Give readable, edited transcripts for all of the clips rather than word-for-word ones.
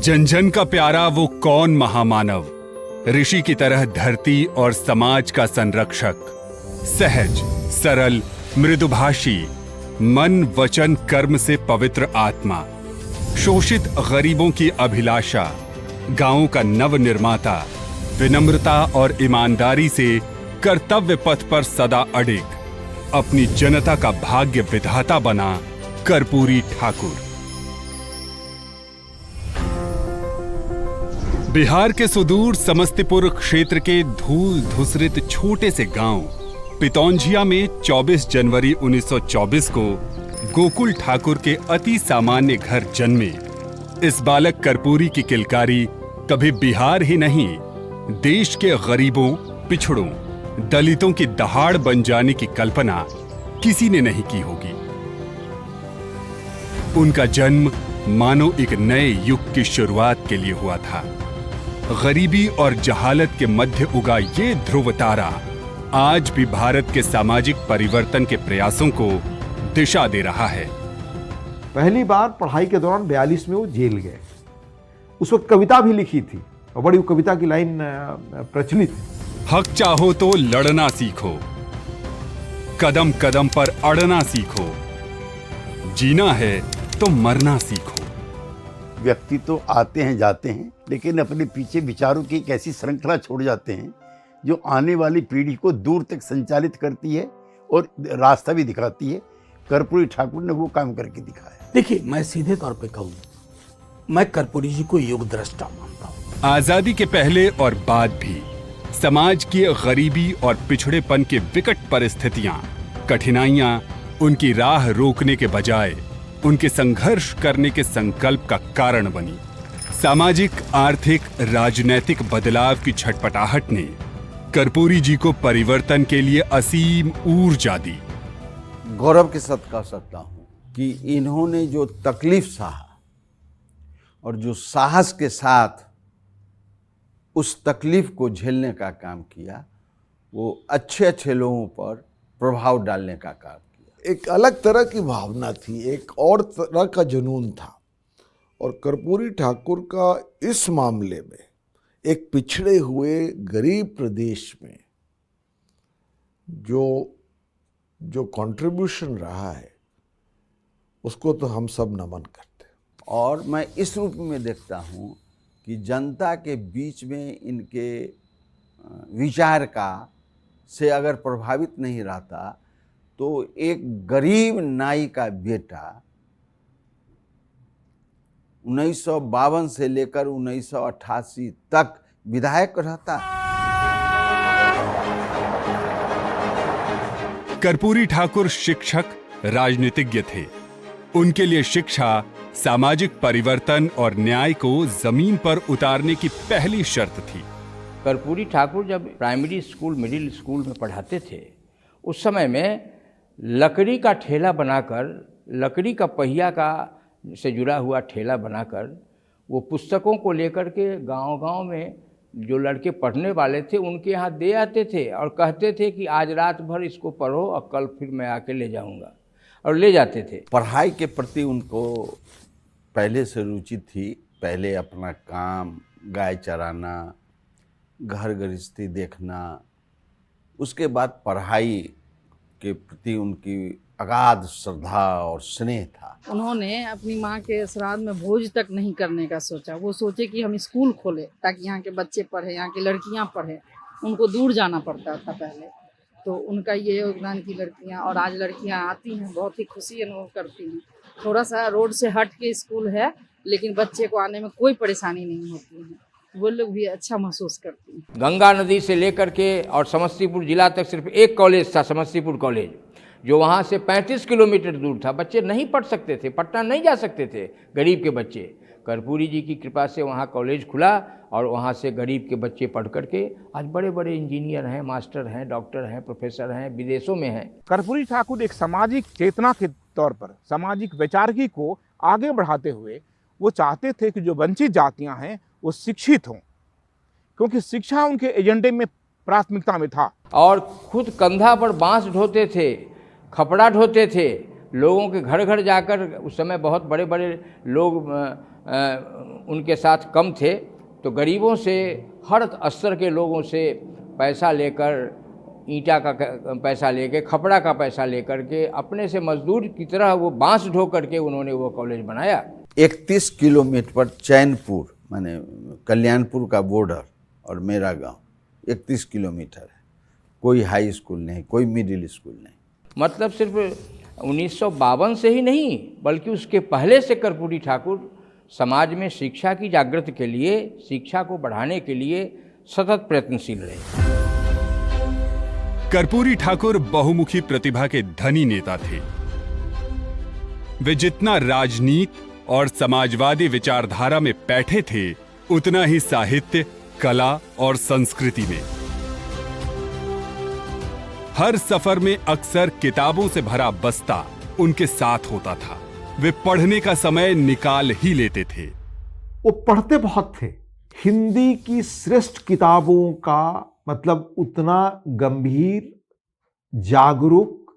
जन जन का प्यारा वो कौन महामानव, ऋषि की तरह धरती और समाज का संरक्षक, सहज सरल मृदुभाषी, मन वचन कर्म से पवित्र आत्मा, शोषित गरीबों की अभिलाषा, गांवों का नव निर्माता, विनम्रता और ईमानदारी से कर्तव्य पथ पर सदा अडिग, अपनी जनता का भाग्य विधाता बना कर्पूरी ठाकुर। बिहार के सुदूर समस्तीपुर क्षेत्र के धूल धुसरित छोटे से गांव पितौंझिया में 24 जनवरी 1924 को गोकुल ठाकुर के अति सामान्य घर जन्मे इस बालक कर्पूरी की किलकारी कभी बिहार ही नहीं, देश के गरीबों, पिछड़ों, दलितों की दहाड़ बन जाने की कल्पना किसी ने नहीं की होगी। उनका जन्म मानो एक नए युग की शुरुआत के लिए हुआ था। गरीबी और जहालत के मध्य उगा ये ध्रुव तारा आज भी भारत के सामाजिक परिवर्तन के प्रयासों को दिशा दे रहा है। पहली बार पढ़ाई के दौरान 42 में वो जेल गए। उस वक्त कविता भी लिखी थी और बड़ी कविता की लाइन प्रचलित है, हक चाहो तो लड़ना सीखो, कदम कदम पर अड़ना सीखो, जीना है तो मरना सीखो। व्यक्ति तो आते हैं जाते हैं, लेकिन अपने पीछे विचारों की एक ऐसी श्रृंखला छोड़ जाते हैं जो आने वाली पीढ़ी को दूर तक संचालित करती है और रास्ता भी दिखाती है। कर्पूरी ठाकुर ने वो काम करके दिखाया। देखिए, मैं सीधे तौर पे कहूँ, मैं कर्पूरी जी को युग दृष्टा मानता हूँ। आजादी के पहले और बाद भी समाज की गरीबी और पिछड़ेपन की विकट परिस्थितियां, कठिनाइयां उनकी राह रोकने के बजाय उनके संघर्ष करने के संकल्प का कारण बनी। सामाजिक, आर्थिक, राजनैतिक बदलाव की छटपटाहट ने कर्पूरी जी को परिवर्तन के लिए असीम ऊर्जा दी। गौरव के साथ कह सकता हूँ कि इन्होंने जो तकलीफ सहा और जो साहस के साथ उस तकलीफ को झेलने का काम किया, वो अच्छे अच्छे लोगों पर प्रभाव डालने का काम किया। एक अलग तरह की भावना थी, एक और तरह का जुनून था। और कर्पूरी ठाकुर का इस मामले में एक पिछड़े हुए गरीब प्रदेश में जो कंट्रीब्यूशन रहा है, उसको तो हम सब नमन करते हैं। और मैं इस रूप में देखता हूँ कि जनता के बीच में इनके विचार का से अगर प्रभावित नहीं रहता तो एक गरीब नाई का बेटा 1952 से लेकर 1988 तक विधायक रहता। कर्पूरी ठाकुर शिक्षक, राजनीतिज्ञ थे। उनके लिए शिक्षा सामाजिक परिवर्तन और न्याय को जमीन पर उतारने की पहली शर्त थी। कर्पूरी ठाकुर जब प्राइमरी स्कूल, मिडिल स्कूल में पढ़ाते थे, उस समय में लकड़ी का ठेला बनाकर, लकड़ी का पहिया का से जुड़ा हुआ ठेला बनाकर वो पुस्तकों को लेकर के गांव-गांव में जो लड़के पढ़ने वाले थे उनके यहाँ दे आते थे और कहते थे कि आज रात भर इसको पढ़ो और कल फिर मैं आके ले जाऊंगा, और ले जाते थे। पढ़ाई के प्रति उनको पहले से रुचि थी। पहले अपना काम, गाय चराना, घर गृहस्थी देखना, उसके बाद पढ़ाई के प्रति उनकी अगाध श्रद्धा और स्नेह था। उन्होंने अपनी माँ के श्राद्ध में भोज तक नहीं करने का सोचा। वो सोचे कि हम स्कूल खोलें ताकि यहाँ के बच्चे पढ़ें, यहाँ की लड़कियाँ पढ़ें। उनको दूर जाना पड़ता था पहले, तो उनका ये योगदान की लड़कियाँ, और आज लड़कियाँ आती हैं, बहुत ही खुशी अनुभव करती हैं। थोड़ा सा रोड से हट के स्कूल है, लेकिन बच्चे को आने में कोई परेशानी नहीं होती है। वो लोग भी अच्छा महसूस करती हैं। गंगा नदी से लेकर के और समस्तीपुर जिला तक सिर्फ एक कॉलेज था, समस्तीपुर कॉलेज, जो वहाँ से 35 किलोमीटर दूर था। बच्चे नहीं पढ़ सकते थे, पटना नहीं जा सकते थे गरीब के बच्चे। कर्पूरी जी की कृपा से वहाँ कॉलेज खुला और वहाँ से गरीब के बच्चे पढ़ करके आज बड़े बड़े इंजीनियर हैं, मास्टर हैं, डॉक्टर हैं, प्रोफेसर हैं, विदेशों में हैं। कर्पूरी ठाकुर एक सामाजिक चेतना के तौर पर सामाजिक वैचारिकी को आगे बढ़ाते हुए वो चाहते थे कि जो वंचित जातियाँ हैं वो शिक्षित हों, क्योंकि शिक्षा उनके एजेंडे में प्राथमिकता में था। और खुद कंधा पर बांस ढोते थे, खपड़ा ढोते थे, लोगों के घर घर जाकर। उस समय बहुत बड़े बड़े लोग उनके साथ कम थे, तो गरीबों से, हर स्तर के लोगों से पैसा लेकर, ईंटा का पैसा लेके, खपड़ा का पैसा लेकर के, अपने से मजदूर की तरह वो बांस ढो करके उन्होंने वो कॉलेज बनाया। 31 किलोमीटर पर चैनपुर माने कल्याणपुर का बॉर्डर और मेरा गांव 31 किलोमीटर है। कोई हाई स्कूल नहीं, कोई मिडिल स्कूल नहीं। मतलब सिर्फ 1952 से ही नहीं, बल्कि उसके पहले से कर्पूरी ठाकुर समाज में शिक्षा की जागृति के लिए, शिक्षा को बढ़ाने के लिए सतत प्रयत्नशील रहे। कर्पूरी ठाकुर बहुमुखी प्रतिभा के धनी नेता थे। वे जितना राजनीति और समाजवादी विचारधारा में पैठे थे, उतना ही साहित्य, कला और संस्कृति में। हर सफर में अक्सर किताबों से भरा बस्ता उनके साथ होता था। वे पढ़ने का समय निकाल ही लेते थे। वो पढ़ते बहुत थे। हिंदी की श्रेष्ठ किताबों का मतलब उतना गंभीर, जागरूक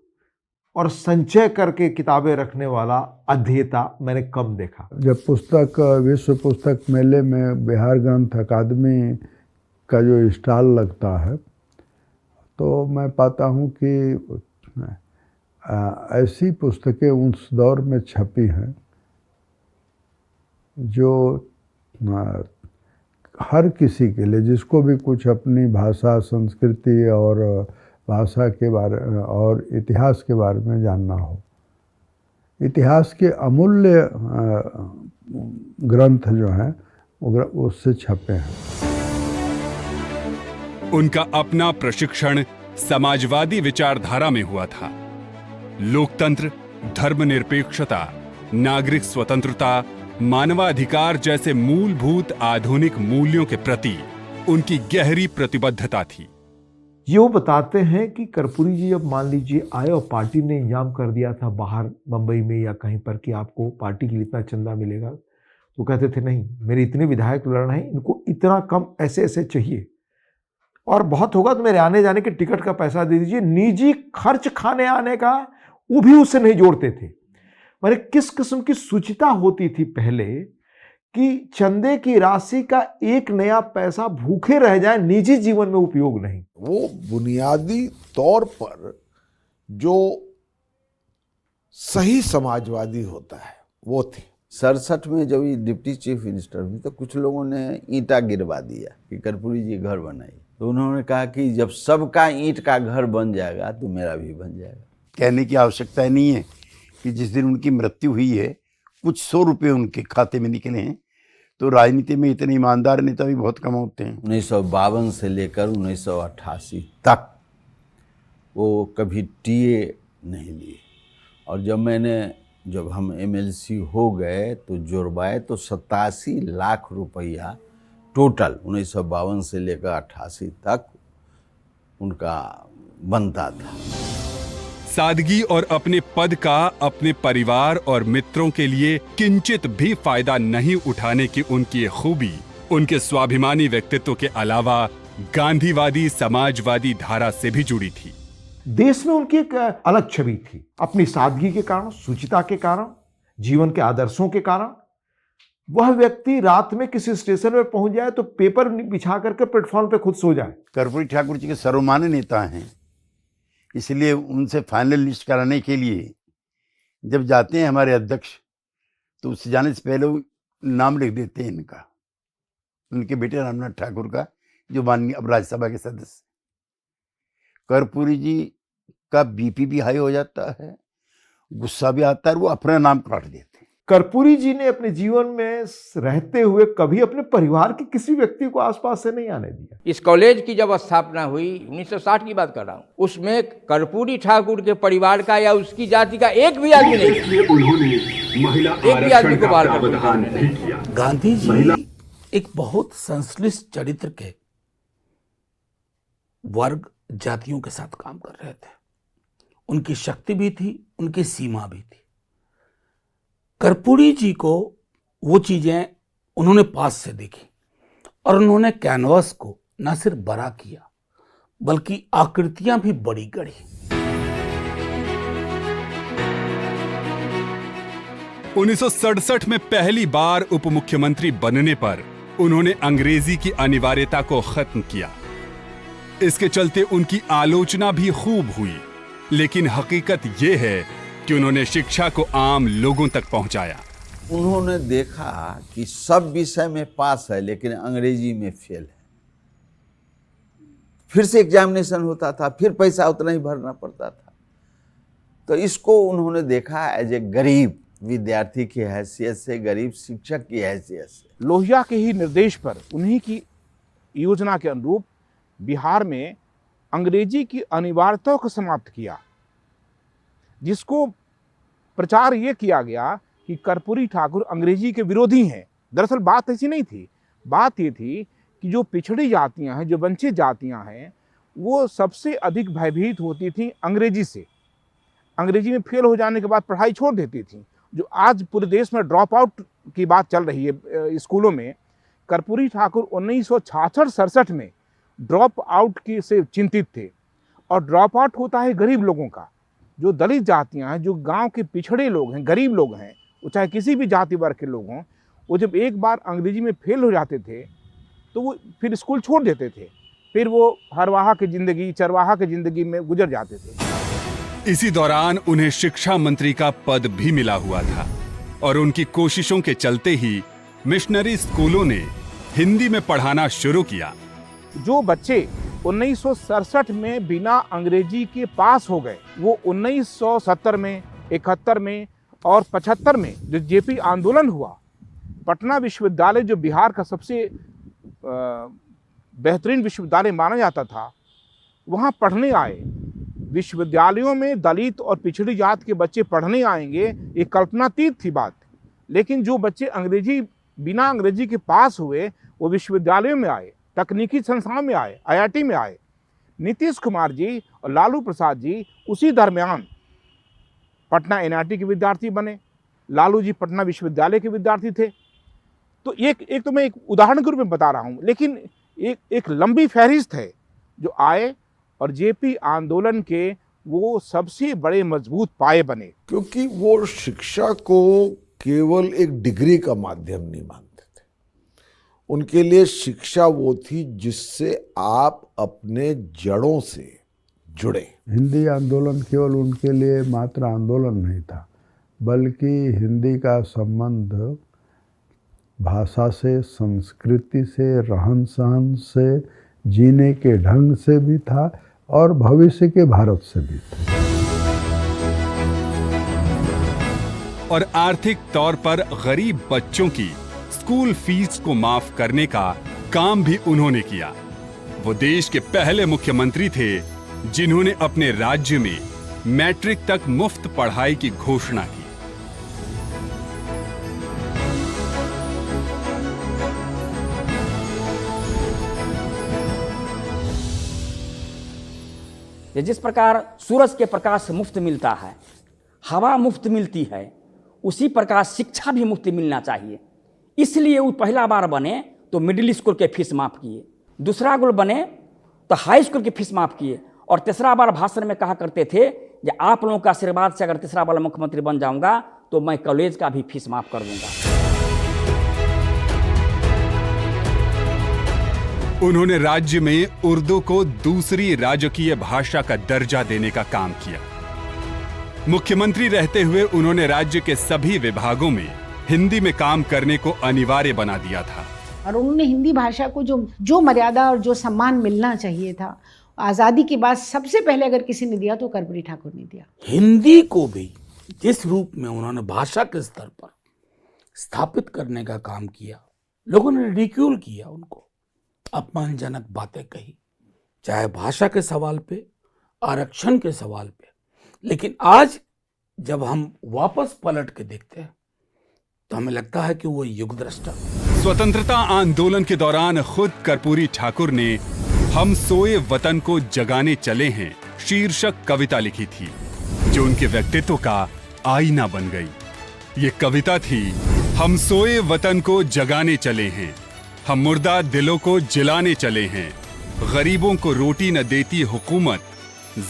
और संचय करके किताबें रखने वाला अध्येता मैंने कम देखा। जब पुस्तक विश्व पुस्तक मेले में बिहार ग्रंथ अकादमी का जो स्टॉल लगता है, तो मैं पाता हूँ कि ऐसी पुस्तकें उस दौर में छपी हैं जो हर किसी के लिए, जिसको भी कुछ अपनी भाषा, संस्कृति और भाषा के बारे और इतिहास के बारे में जानना हो, इतिहास के अमूल्य ग्रंथ जो हैं वो उससे छपे हैं। उनका अपना प्रशिक्षण समाजवादी विचारधारा में हुआ था। लोकतंत्र, धर्मनिरपेक्षता, नागरिक स्वतंत्रता, मानवाधिकार जैसे मूलभूत आधुनिक मूल्यों के प्रति उनकी गहरी प्रतिबद्धता थी। ये वो बताते हैं कि कर्पूरी जी जब मान लीजिए आए और पार्टी ने इंतजाम कर दिया था बाहर बंबई में या कहीं पर कि आपको पार्टी के लिए इतना चंदा मिलेगा, तो कहते थे नहीं, मेरे इतने विधायक लड़ रहे हैं, इनको इतना कम ऐसे ऐसे चाहिए, और बहुत होगा तो मेरे आने जाने के टिकट का पैसा दे दीजिए। निजी खर्च खाने आने का वो भी उससे नहीं जोड़ते थे। माने किस किस्म की सुचिता होती थी पहले कि चंदे की राशि का एक नया पैसा भूखे रह जाए, निजी जीवन में उपयोग नहीं। वो बुनियादी तौर पर जो सही समाजवादी होता है वो थे। 67 में जब ये डिप्टी चीफ मिनिस्टर हुई तो कुछ लोगों ने ईंटा गिरवा दिया कि कर्पूरी जी घर बनाइए, तो उन्होंने कहा कि जब सबका ईंट का घर बन जाएगा तो मेरा भी बन जाएगा। कहने की आवश्यकता नहीं है कि जिस दिन उनकी मृत्यु हुई है कुछ 100 रुपये उनके खाते में निकले हैं, तो राजनीति में इतने ईमानदार नेता भी बहुत कम होते हैं। 1952 से लेकर 1988 तक वो कभी टीए नहीं लिए, और जब हम एमएलसी हो गए तो जुर्माए तो 87 लाख रुपया टोटल 1952 से लेकर 88 तक उनका बनता था। सादगी और अपने पद का अपने परिवार और मित्रों के लिए किंचित भी फायदा नहीं उठाने की उनकी खूबी उनके स्वाभिमानी व्यक्तित्व के अलावा गांधीवादी समाजवादी धारा से भी जुड़ी थी। देश में उनकी एक अलग छवि थी, अपनी सादगी के कारण, सुचिता के कारण, जीवन के आदर्शों के कारण। वह व्यक्ति रात में किसी स्टेशन में पहुंच जाए तो पेपर बिछा करके प्लेटफॉर्म पे खुद सो जाए। कर्पूरी ठाकुर जी के सर्वमान्य नेता हैं, इसलिए उनसे फाइनल लिस्ट कराने के लिए जब जाते हैं हमारे अध्यक्ष, तो उससे जाने से पहले वो नाम लिख देते हैं इनका, उनके बेटे रामनाथ ठाकुर का, जो माननीय अब राज्यसभा के सदस्य। कर्पूरी जी का बीपी भी हाई हो जाता है, गुस्सा भी आता है, वो अपना नाम काट देते हैं। कर्पूरी जी ने अपने जीवन में रहते हुए कभी अपने परिवार के किसी व्यक्ति को आसपास से नहीं आने दिया। इस कॉलेज की जब स्थापना हुई, 1960 की बात कर रहा हूँ, उसमें कर्पूरी ठाकुर के परिवार का या उसकी जाति का एक भी आदमी नहीं, उन्होंने महिला एक भी आदमी को बाहर प्रावधान नहीं किया। गांधी जी एक बहुत संश्लिष्ट चरित्र के वर्ग जातियों के साथ काम कर रहे थे। उनकी शक्ति भी थी, उनकी सीमा भी थी। कर्पूरी जी को वो चीजें उन्होंने पास से देखी और उन्होंने कैनवास को न सिर्फ बड़ा किया बल्कि आकृतियां भी बड़ी गढ़ी। 1967 में पहली बार उप मुख्यमंत्री बनने पर उन्होंने अंग्रेजी की अनिवार्यता को खत्म किया। इसके चलते उनकी आलोचना भी खूब हुई, लेकिन हकीकत यह है कि उन्होंने शिक्षा को आम लोगों तक पहुंचाया। उन्होंने देखा कि सब विषय में पास है लेकिन अंग्रेजी में फेल है। फिर से एग्जामिनेशन होता था, फिर पैसा उतना ही भरना पड़ता था। तो इसको उन्होंने देखा एज ए गरीब विद्यार्थी की हैसियत से, गरीब शिक्षक की हैसियत से। लोहिया के ही निर्देश पर, उन्हीं की योजना के अनुरूप बिहार में अंग्रेजी की अनिवार्यता को समाप्त किया, जिसको प्रचार ये किया गया कि कर्पूरी ठाकुर अंग्रेजी के विरोधी हैं। दरअसल बात ऐसी नहीं थी। बात ये थी कि जो पिछड़ी जातियां हैं, जो वंचित जातियां हैं, वो सबसे अधिक भयभीत होती थी अंग्रेजी से। अंग्रेजी में फेल हो जाने के बाद पढ़ाई छोड़ देती थी। जो आज पूरे देश में ड्रॉप आउट की बात चल रही है स्कूलों में, कर्पूरी ठाकुर 1966-67 में ड्रॉप आउट की से चिंतित थे। और ड्रॉप आउट होता है गरीब लोगों का, जो दलित जातियां हैं, जो गांव के पिछड़े लोग हैं, गरीब लोग हैं, वो चाहे किसी भी जाति वर्ग के लोग हों, वो जब एक बार अंग्रेजी में फेल हो जाते थे तो वो फिर स्कूल छोड़ देते थे। फिर वो हरवाहा की ज़िंदगी, चरवाहा की ज़िंदगी में गुजर जाते थे। इसी दौरान उन्हें शिक्षा मंत्री का पद भी मिला हुआ था और उनकी कोशिशों के चलते ही मिशनरी स्कूलों ने हिंदी में पढ़ाना शुरू किया। जो बच्चे 1967 में बिना अंग्रेजी के पास हो गए, वो 1970 में, 71 में और 75 में जो जेपी आंदोलन हुआ, पटना विश्वविद्यालय जो बिहार का सबसे बेहतरीन विश्वविद्यालय माना जाता था, वहाँ पढ़ने आए। विश्वविद्यालयों में दलित और पिछड़ी जात के बच्चे पढ़ने आएंगे, ये कल्पनातीत थी बात। लेकिन जो बच्चे अंग्रेजी बिना अंग्रेजी के पास हुए, वो विश्वविद्यालयों में आए, तकनीकी संस्थानों में आए, IIT में आए। नीतीश कुमार जी और लालू प्रसाद जी उसी दरमियान पटना NIT के विद्यार्थी बने। लालू जी पटना विश्वविद्यालय के विद्यार्थी थे। तो एक तो मैं एक उदाहरण के रूप में बता रहा हूँ, लेकिन एक लंबी फहरिस्त है जो आए और जेपी आंदोलन के वो सबसे बड़े मजबूत पाए बने। क्योंकि वो शिक्षा को केवल एक डिग्री का माध्यम नहीं मानते थे। उनके लिए शिक्षा वो थी जिससे आप अपने जड़ों से जुड़े। हिंदी आंदोलन केवल उनके लिए मात्र आंदोलन नहीं था, बल्कि हिंदी का संबंध भाषा से, संस्कृति से, रहन सहन से, जीने के ढंग से भी था और भविष्य के भारत से भी था। और आर्थिक तौर पर गरीब बच्चों की स्कूल फीस को माफ करने का काम भी उन्होंने किया। वो देश के पहले मुख्यमंत्री थे जिन्होंने अपने राज्य में मैट्रिक तक मुफ्त पढ़ाई की घोषणा की। जिस प्रकार सूरज के प्रकाश से मुफ्त मिलता है, हवा मुफ्त मिलती है, उसी प्रकार शिक्षा भी मुफ्त मिलना चाहिए। इसलिए वो पहला बार बने तो मिडिल स्कूल के फीस माफ़ किए, दूसरा बार बने तो हाई स्कूल की फीस माफ़ किए, और तीसरा बार भाषण में कहा करते थे कि आप लोगों का आशीर्वाद से अगर तीसरा बार मुख्यमंत्री बन जाऊंगा तो मैं कॉलेज का भी फीस माफ़ कर दूंगा। उन्होंने राज्य में उर्दू को दूसरी राजकीय भाषा का दर्जा देने का काम किया। मुख्यमंत्री रहते हुए उन्होंने राज्य के सभी विभागों में हिंदी में काम करने को अनिवार्य बना दिया था। और उन्होंने हिंदी भाषा को जो मर्यादा और जो सम्मान मिलना चाहिए था, आज़ादी के बाद सबसे पहले अगर किसी ने दिया तो कर्पूरी ठाकुर ने दिया। हिंदी को भी जिस रूप में उन्होंने भाषा के स्तर पर स्थापित करने का काम किया, लोगों ने रिडिक्यूल किया, उनको अपमानजनक बातें कही, चाहे भाषा के सवाल पे, आरक्षण के सवाल पे। लेकिन आज जब हम वापस पलट के देखते हैं तो हमें लगता है कि वो युगद्रष्टा। स्वतंत्रता आंदोलन के दौरान खुद कर्पूरी ठाकुर ने हम सोए वतन को जगाने चले हैं शीर्षक कविता लिखी थी, जो उनके व्यक्तित्व का आईना बन गई। ये कविता थी, हम सोए वतन को जगाने चले हैं, हम मुर्दा दिलों को जिलाने चले हैं, गरीबों को रोटी न देती हुकूमत,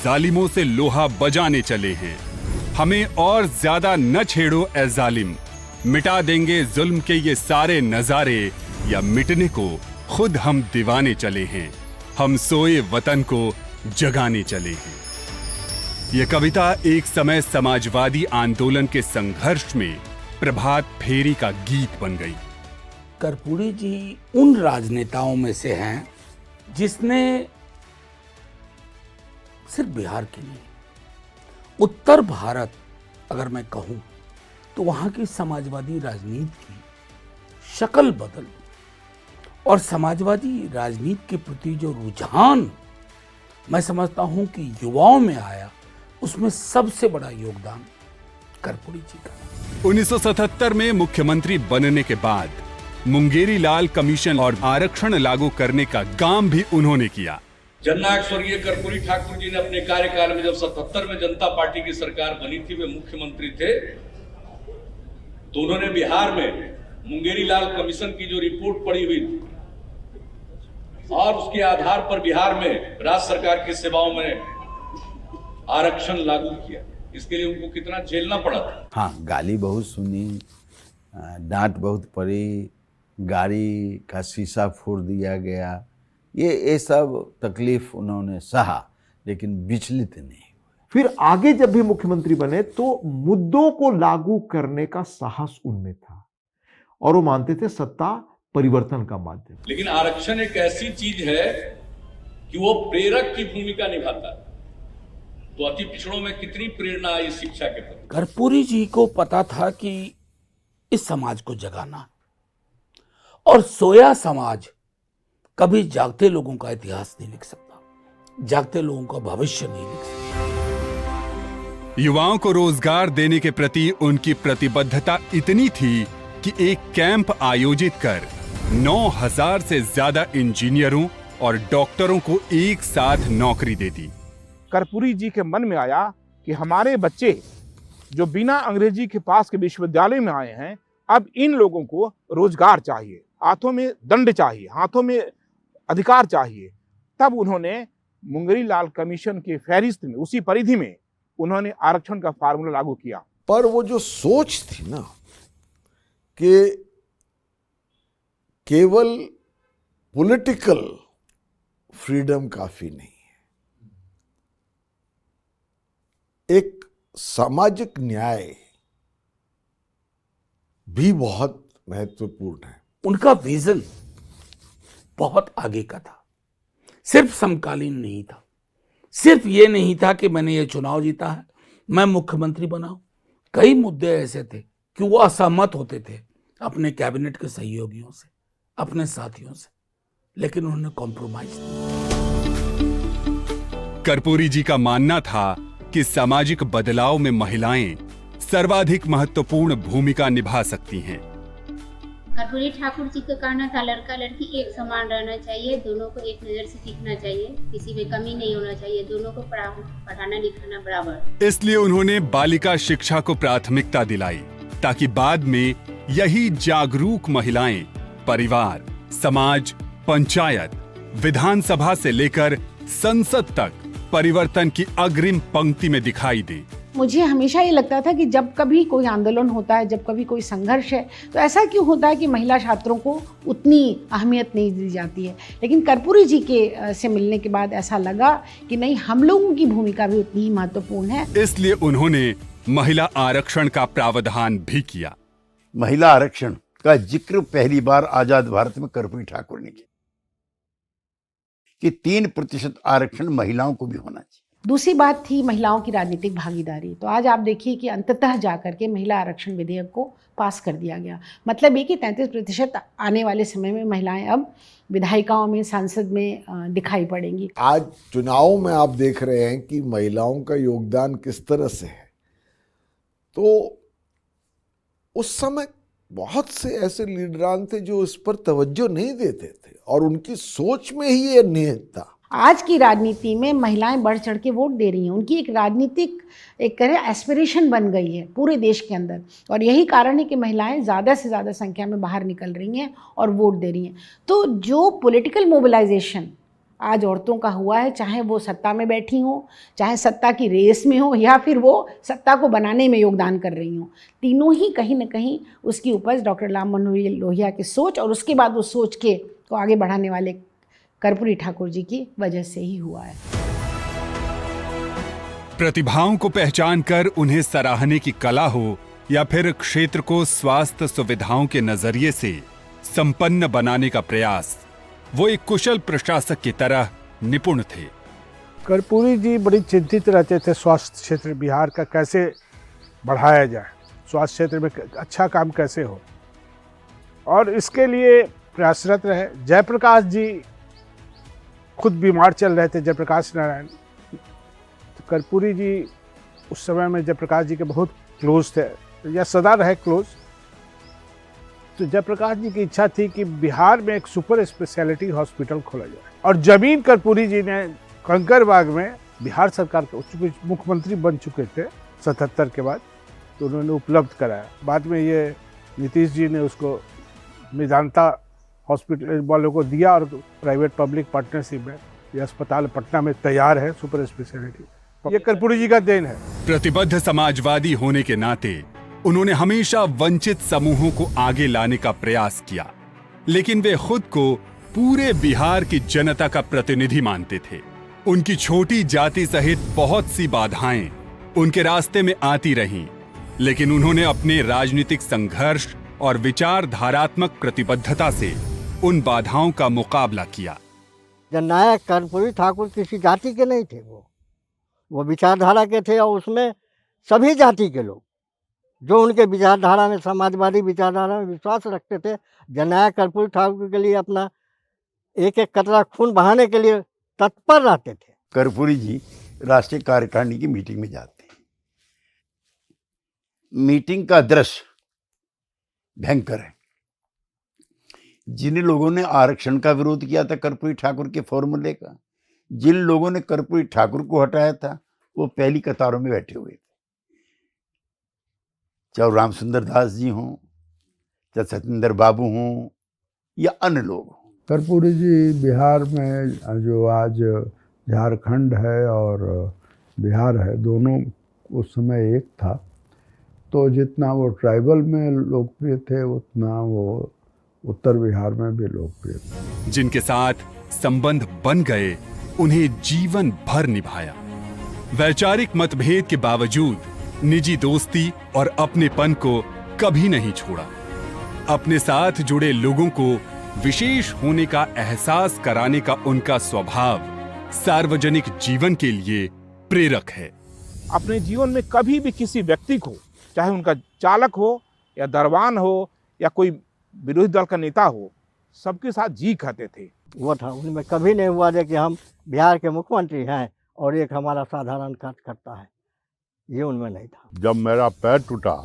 जालिमों से लोहा बजाने चले हैं, हमें और ज्यादा न छेड़ो ए जालिम, मिटा देंगे जुल्म के ये सारे नजारे, या मिटने को खुद हम दीवाने चले हैं, हम सोए वतन को जगाने चले हैं। ये कविता एक समय समाजवादी आंदोलन के संघर्ष में प्रभात फेरी का गीत बन गई। कर्पूरी जी उन राजनेताओं में से हैं जिसने सिर्फ बिहार के लिए, उत्तर भारत अगर मैं कहूं तो वहां की समाजवादी राजनीति की शक्ल बदल दी, और समाजवादी राजनीति के प्रति जो रुझान मैं समझता हूं कि युवाओं में आया, उसमें सबसे बड़ा योगदान कर्पूरी जी का। 1977 में मुख्यमंत्री बनने के बाद मुंगेरी लाल कमीशन और आरक्षण लागू करने का काम भी उन्होंने किया। जननायक स्वर्गीय कर्पूरी ठाकुर जी ने अपने कार्यकाल में, जब 77 में जनता पार्टी की सरकार बनी थी, वे मुख्यमंत्री थे, तो उन्होंने बिहार में मुंगेरी लाल कमीशन की जो रिपोर्ट पड़ी हुई थी, और उसके आधार पर बिहार में राज्य सरकार की सेवाओं में आरक्षण लागू किया। इसके लिए उनको कितना झेलना पड़ा था। हाँ, गाली बहुत सुनी, डांट बहुत पड़ी, गाड़ी का शीशा फोड़ दिया गया, ये सब तकलीफ उन्होंने सहा, लेकिन विचलित नहीं। फिर आगे जब भी मुख्यमंत्री बने तो मुद्दों को लागू करने का साहस उनमें था, और वो मानते थे सत्ता परिवर्तन का माध्यम। लेकिन आरक्षण एक ऐसी चीज है कि वो प्रेरक की भूमिका निभाता है। तो अति पिछड़ों में कितनी प्रेरणा आई शिक्षा के प्रति। कर्पूरी जी को पता था कि इस समाज को जगाना, और सोया समाज कभी जागते लोगों का इतिहास नहीं लिख सकता, जागते लोगों का भविष्य नहीं लिख सकता। युवाओं को रोजगार देने के प्रति उनकी प्रतिबद्धता इतनी थी कि एक कैंप आयोजित कर 9,000 से ज्यादा इंजीनियरों और डॉक्टरों को एक साथ नौकरी दे दी। कर्पूरी जी के मन में आया कि हमारे बच्चे जो बिना अंग्रेजी के पास के विश्वविद्यालय में आए हैं, अब इन लोगों को रोजगार चाहिए, हाथों में दंड चाहिए, हाथों में अधिकार चाहिए। तब उन्होंने मुंगेरी लाल कमीशन की फहरिस्त में, उसी परिधि में उन्होंने आरक्षण का फार्मूला लागू किया। पर वो जो सोच थी ना कि केवल पॉलिटिकल फ्रीडम काफी नहीं है, एक सामाजिक न्याय भी बहुत महत्वपूर्ण है। उनका विजन बहुत आगे का था, सिर्फ समकालीन नहीं था, सिर्फ ये नहीं था कि मैंने ये चुनाव जीता है, मैं मुख्यमंत्री बना हूं। कई मुद्दे ऐसे थे कि वो असहमत होते थे अपने कैबिनेट के सहयोगियों से, अपने साथियों से, लेकिन उन्होंने कॉम्प्रोमाइज नहीं। कर्पूरी जी का मानना था कि सामाजिक बदलाव में महिलाएं सर्वाधिक महत्वपूर्ण भूमिका निभा सकती हैं। कर्पूरी ठाकुर जी का कहना था लड़का लड़की एक समान रहना चाहिए, दोनों को एक नजर से दिखना चाहिए, किसी में कमी नहीं होना चाहिए, दोनों को पढ़ाना लिखाना बराबर। इसलिए उन्होंने बालिका शिक्षा को प्राथमिकता दिलाई, ताकि बाद में यही जागरूक महिलाएं परिवार, समाज, पंचायत, विधानसभा से लेकर संसद तक परिवर्तन की अग्रिम पंक्ति में दिखाई दे। मुझे हमेशा ये लगता था कि जब कभी कोई आंदोलन होता है, जब कभी कोई संघर्ष है, तो ऐसा क्यों होता है कि महिला छात्रों को उतनी अहमियत नहीं दी जाती है। लेकिन कर्पूरी जी के से मिलने के बाद ऐसा लगा कि नहीं, हम लोगों की भूमिका भी उतनी ही महत्वपूर्ण है। इसलिए उन्होंने महिला आरक्षण का प्रावधान भी किया। महिला आरक्षण का जिक्र पहली बार आजाद भारत में कर्पूरी ठाकुर ने किया कि 3% आरक्षण महिलाओं को भी होना चाहिए। दूसरी बात थी महिलाओं की राजनीतिक भागीदारी। तो आज आप देखिए कि अंततः जाकर के महिला आरक्षण विधेयक को पास कर दिया गया। मतलब ये कि 33% आने वाले समय में महिलाएं अब विधायिकाओं में, सांसद में दिखाई पड़ेंगी। आज चुनाव में आप देख रहे हैं कि महिलाओं का योगदान किस तरह से है। तो उस समय बहुत से ऐसे लीडरान थे जो इस पर तवज्जो नहीं देते थे, और उनकी सोच में ही ये निहित था। आज की राजनीति में महिलाएं बढ़ चढ़ के वोट दे रही हैं। उनकी एक राजनीतिक एक तरह एस्पिरेशन बन गई है पूरे देश के अंदर, और यही कारण है कि महिलाएं ज़्यादा से ज़्यादा संख्या में बाहर निकल रही हैं और वोट दे रही हैं। तो जो पॉलिटिकल मोबिलाइजेशन आज औरतों का हुआ है, चाहे वो सत्ता में बैठी हों, चाहे सत्ता की रेस में हो, या फिर वो सत्ता को बनाने में योगदान कर रही हों। तीनों ही कहीं न कहीं उसकी उपज डॉक्टर राम मनोहर लोहिया की सोच और उसके बाद उस सोच को आगे बढ़ाने वाले कर्पूरी ठाकुर जी की वजह से ही हुआ है। प्रतिभाओं को पहचान कर उन्हें सराहने की कला हो या फिर क्षेत्र को स्वास्थ्य सुविधाओं के नजरिए से संपन्न बनाने का प्रयास, वो एक कुशल प्रशासक की तरह निपुण थे। कर्पूरी जी बड़ी चिंतित रहते थे स्वास्थ्य क्षेत्र बिहार का कैसे बढ़ाया जाए, स्वास्थ्य क्षेत्र में अच्छा काम कैसे हो, और इसके लिए प्रयासरत रहे। जयप्रकाश जी खुद बीमार चल रहे थे, जयप्रकाश नारायण, तो कर्पूरी जी उस समय में जयप्रकाश जी के बहुत क्लोज थे या सदा रहे क्लोज। तो जयप्रकाश जी की इच्छा थी कि बिहार में एक सुपर स्पेशलिटी हॉस्पिटल खोला जाए, और जमीन कर्पूरी जी ने कंकरबाग में, बिहार सरकार के मुख्यमंत्री बन चुके थे 77 के बाद, तो उन्होंने उपलब्ध कराया। बाद में ये नीतीश जी ने उसको मेदांता हॉस्पिटल वालों को दिया, और प्राइवेट पब्लिक पार्टनरशिप में ये अस्पताल पटना में तैयार है, सुपर स्पेशलिटी। ये कर्पूरी जी का देन है। प्रतिबद्ध समाजवादी होने के नाते उन्होंने हमेशा वंचित समूहों को आगे लाने का प्रयास किया, लेकिन वे खुद को पूरे बिहार की जनता का प्रतिनिधि मानते थे। उनकी छोटी जाति सहित बहुत सी बाधाएं उनके रास्ते में आती रहीं, लेकिन उन्होंने अपने राजनीतिक संघर्ष और विचारधारात्मक प्रतिबद्धता से उन बाधाओं का मुकाबला किया। जननायक कर्पूरी ठाकुर किसी जाति के नहीं थे, वो विचारधारा के थे, और उसमें सभी जाति के लोग जो उनके विचारधारा में, समाजवादी विचारधारा में विश्वास रखते थे, जननायक कर्पूरी ठाकुर के लिए अपना एक एक कतरा खून बहाने के लिए तत्पर रहते थे। कर्पूरी जी राष्ट्रीय कार्यकारिणी की मीटिंग में जाते हैं। मीटिंग का दृश्य भयंकर है। जिन लोगों ने आरक्षण का विरोध किया था कर्पूरी ठाकुर के फॉर्मूले का, जिन लोगों ने कर्पूरी ठाकुर को हटाया था, वो पहली कतारों में बैठे हुए थे, चाहे राम सुंदर दास जी हों, चाहे सत्येंद्र बाबू हों या अन्य लोग हों। कर्पूरी जी बिहार में, जो आज झारखंड है और बिहार है, दोनों उस समय एक था, तो जितना वो ट्राइबल में लोकप्रिय थे उतना वो उत्तर बिहार में भी लोकप्रिय थे। जिनके साथ संबंध बन गए, उन्हें जीवन भर निभाया। वैचारिक मतभेद के बावजूद निजी दोस्ती और अपनेपन को कभी नहीं छोड़ा। अपने साथ जुड़े लोगों को विशेष होने का एहसास कराने का उनका स्वभाव सार्वजनिक जीवन के लिए प्रेरक है। अपने जीवन में कभी भी किसी व्यक्ति को, चाहे उनका चालक हो या दरबान हो या कोई विरोधी दल का नेता हो, सबके साथ जी खाते थे। वो था, उनमें कभी नहीं हुआ कि हम बिहार के मुख्यमंत्री हैं और एक हमारा साधारण कार्यकर्ता है, ये उनमें नहीं था। जब मेरा पैर टूटा,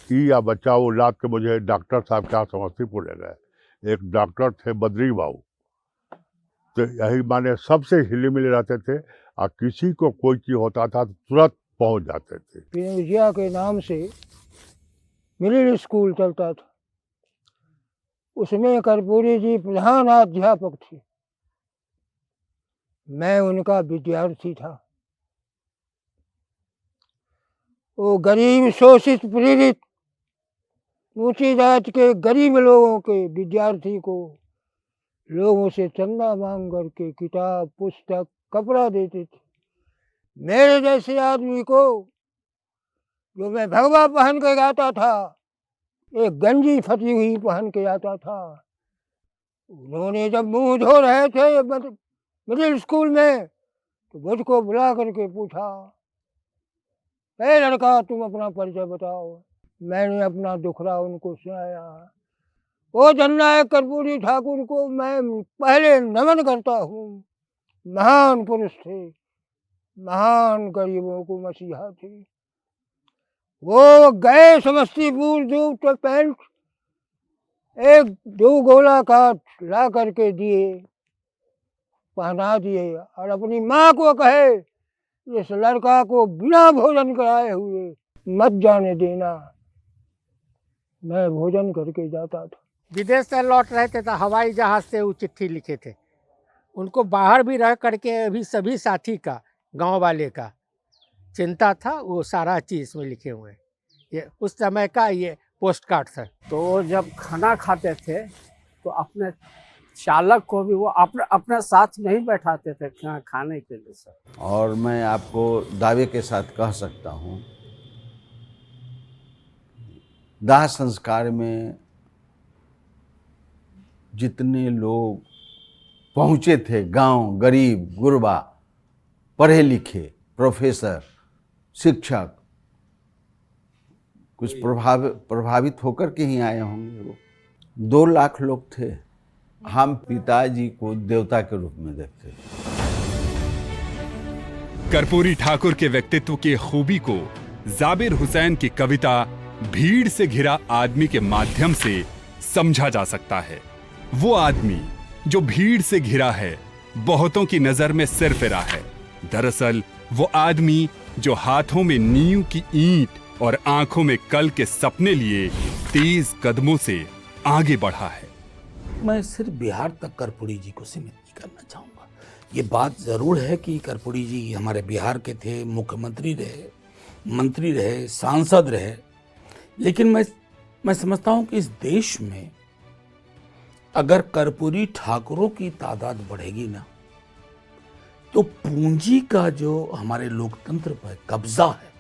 ई या बच्चा, वो लाद के मुझे डॉक्टर साहब के यहाँ समस्तीपुर ले गए। एक डॉक्टर थे बद्री बाबू, तो यही माने सबसे हिले मिले रहते थे, और किसी को कोई चीज होता था तो तुरंत पहुंच जाते थे। पिनौजिया के नाम से मिडिल स्कूल चलता था, उसमें कर्पूरी जी प्रधान अध्यापक थे। मैं उनका विद्यार्थी था। वो गरीब, शोषित, पीड़ित, ऊंची जात के गरीब लोगों के विद्यार्थी को लोगों से चंदा मांग करके किताब, पुस्तक, कपड़ा देते थे। मेरे जैसे आदमी को, जो मैं भगवा पहन के जाता था, एक गंजी फटी हुई पहन के आता था। उन्होंने जब मुंह धो रहे थे मिडिल स्कूल में, तो मुझको बुला करके पूछा, ए लड़का, तुम अपना परिचय बताओ। मैंने अपना दुखड़ा उनको सुनाया। वो जननायक कर्पूरी ठाकुर को मैं पहले नमन करता हूँ। महान पुरुष थे, महान गरीबों को मसीहा थे। वो गए समस्तीपुर, जूट पैंट एक दो गोला काट ला करके दिए, पहना दिए, और अपनी माँ को कहे, इस लड़का को बिना भोजन कराए हुए मत जाने देना। मैं भोजन करके जाता था। विदेश से लौट रहे थे तो हवाई जहाज से वो चिट्ठी लिखे थे, उनको बाहर भी रह करके अभी सभी साथी का, गांव वाले का चिंता था, वो सारा चीज़ इसमें लिखे हुए हैं। ये उस समय का ये पोस्ट कार्ड था। तो जब खाना खाते थे तो अपने चालक को भी वो अपने साथ नहीं बैठाते थे खाने के लिए सर। और मैं आपको दावे के साथ कह सकता हूँ, दाह संस्कार में जितने लोग पहुँचे थे, गांव, गरीब गुरबा, पढ़े लिखे, प्रोफेसर, शिक्षक, कुछ प्रभावित होकर के ही आए होंगे। वो 2 लाख लोग थे। हम पिताजी को देवता के रूप में देखते थे। कर्पूरी ठाकुर के व्यक्तित्व की खूबी को जाबिर हुसैन की कविता भीड़ से घिरा आदमी के माध्यम से समझा जा सकता है। वो आदमी जो भीड़ से घिरा है, बहुतों की नजर में सिरफिरा है। दरअसल वो आदमी जो हाथों में नींव की ईंट और आंखों में कल के सपने लिए तेज कदमों से आगे बढ़ा है। मैं सिर्फ बिहार तक कर्पूरी जी को सीमित नहीं करना चाहूँगा। ये बात ज़रूर है कि कर्पूरी जी हमारे बिहार के थे, मुख्यमंत्री रहे, मंत्री रहे, सांसद रहे, लेकिन मैं समझता हूँ कि इस देश में अगर कर्पूरी ठाकुरों की तादाद बढ़ेगी ना, तो पूंजी का जो हमारे लोकतंत्र पर कब्जा है,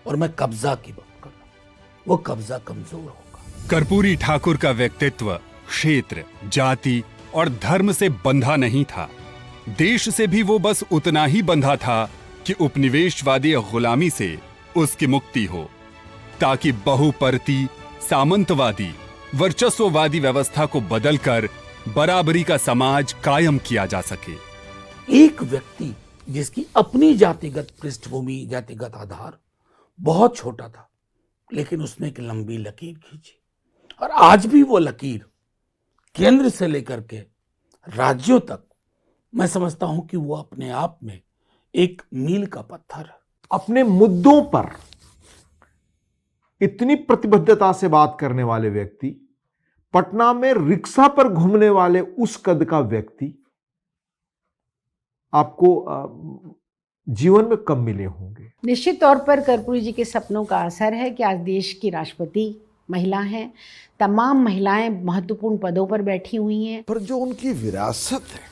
और मैं कब्जा की बात कर रहा हूँ, वो कब्जा कमजोर होगा। कर्पूरी ठाकुर का व्यक्तित्व क्षेत्र, जाति और धर्म से बंधा नहीं था। देश से भी वो बस उतना ही बंधा था कि उपनिवेशवादी गुलामी से उसकी मुक्ति हो, ताकि बहुपरती, सामंतवादी, वर्चस्ववादी व्यवस्था को बदलकर बराबरी का समाज कायम किया जा सके। एक व्यक्ति जिसकी अपनी जातिगत पृष्ठभूमि, जातिगत आधार बहुत छोटा था, लेकिन उसने एक लंबी लकीर खींची, और आज भी वो लकीर केंद्र से लेकर के राज्यों तक, मैं समझता हूं कि वो अपने आप में एक मील का पत्थर है। अपने मुद्दों पर इतनी प्रतिबद्धता से बात करने वाले व्यक्ति, पटना में रिक्शा पर घूमने वाले उस कद का व्यक्ति आपको जीवन में कम मिले होंगे। निश्चित तौर पर कर्पूरी जी के सपनों का असर है कि आज देश की राष्ट्रपति महिला हैं, तमाम महिलाएं महत्वपूर्ण पदों पर बैठी हुई हैं। पर जो उनकी विरासत है